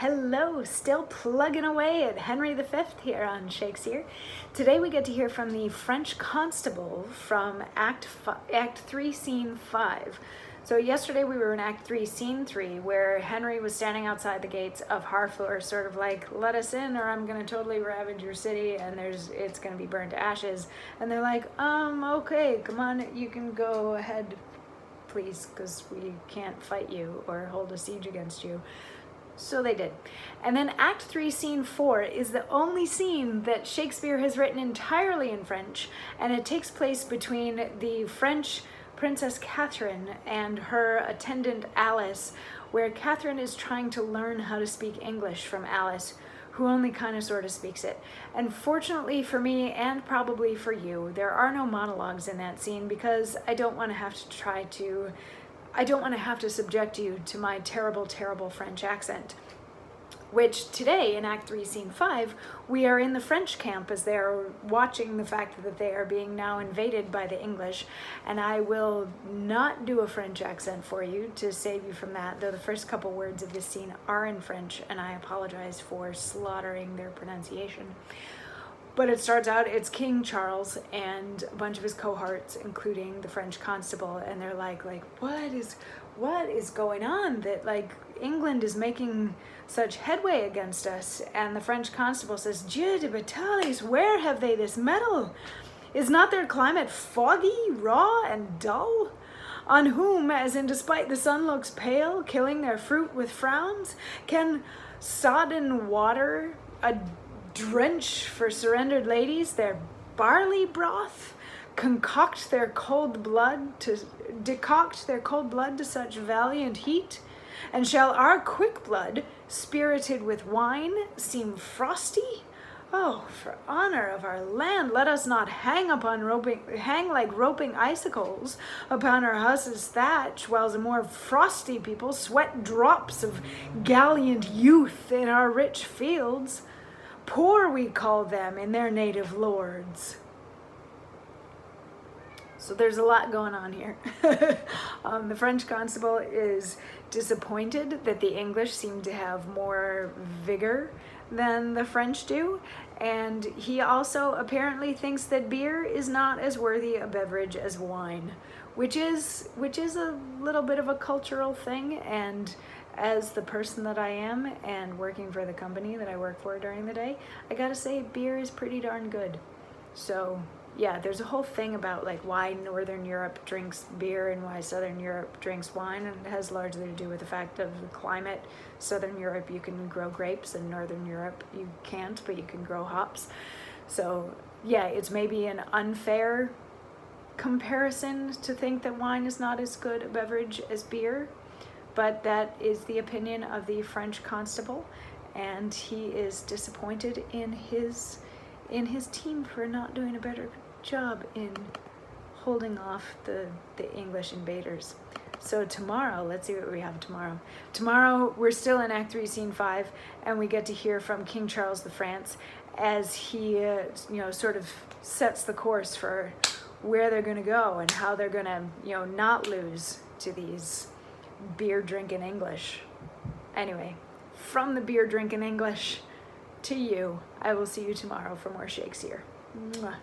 Hello, still plugging away at Henry V here on Shakesyear. Today we get to hear from the French Constable from Act 3, Scene 5. So yesterday we were in Act 3, Scene 3, where Henry was standing outside the gates of Harfleur, sort of like, let us in or I'm going to totally ravage your city and it's going to be burned to ashes. And they're like, okay, come on, you can go ahead, please, because we can't fight you or hold a siege against you. So they did. And then Act 3, Scene 4 is the only scene that Shakespeare has written entirely in French, and it takes place between the French Princess Catherine and her attendant Alice, where Catherine is trying to learn how to speak English from Alice, who only kind of sort of speaks it. And fortunately for me, and probably for you, there are no monologues in that scene because I don't want to have to subject you to my terrible, terrible French accent. Which today in Act 3, Scene 5, we are in the French camp as they're watching the fact that they are being now invaded by the English. And I will not do a French accent for you to save you from that, though the first couple words of this scene are in French, and I apologize for slaughtering their pronunciation. But it starts out, it's King Charles and a bunch of his cohorts, including the French Constable, and they're like, what is going on that like England is making such headway against us? And the French Constable says, Dieu de batailles, where have they this metal? Is not their climate foggy, raw, and dull? On whom, as in despite the sun looks pale, killing their fruit with frowns, can sodden water a drench for surrendered ladies their barley broth, decoct their cold blood to such valiant heat? And shall our quick blood, spirited with wine, seem frosty? Oh, for honor of our land, let us not hang like roping icicles upon our houses' thatch, whiles a more frosty people sweat drops of gallant youth in our rich fields. Poor we call them in their native lords. So there's a lot going on here. The French Constable is disappointed that the English seem to have more vigor than the French do, and he also apparently thinks that beer is not as worthy a beverage as wine, which is a little bit of a cultural thing. And as the person that I am and working for the company that I work for during the day, I gotta say beer is pretty darn good. So yeah, there's a whole thing about like why Northern Europe drinks beer and why Southern Europe drinks wine, and it has largely to do with the fact of the climate. Southern Europe you can grow grapes, and Northern Europe you can't, but you can grow hops. So yeah, it's maybe an unfair comparison to think that wine is not as good a beverage as beer, but that is the opinion of the French Constable, and he is disappointed in his team for not doing a better job in holding off the English invaders. So tomorrow, let's see what we have tomorrow. Tomorrow, we're still in Act 3, Scene 5, and we get to hear from King Charles of France as he, sort of sets the course for where they're going to go and how they're going to, not lose to these beer-drinking English. Anyway, from the beer-drinking English to you, I will see you tomorrow for more Shakesyear. Mwah.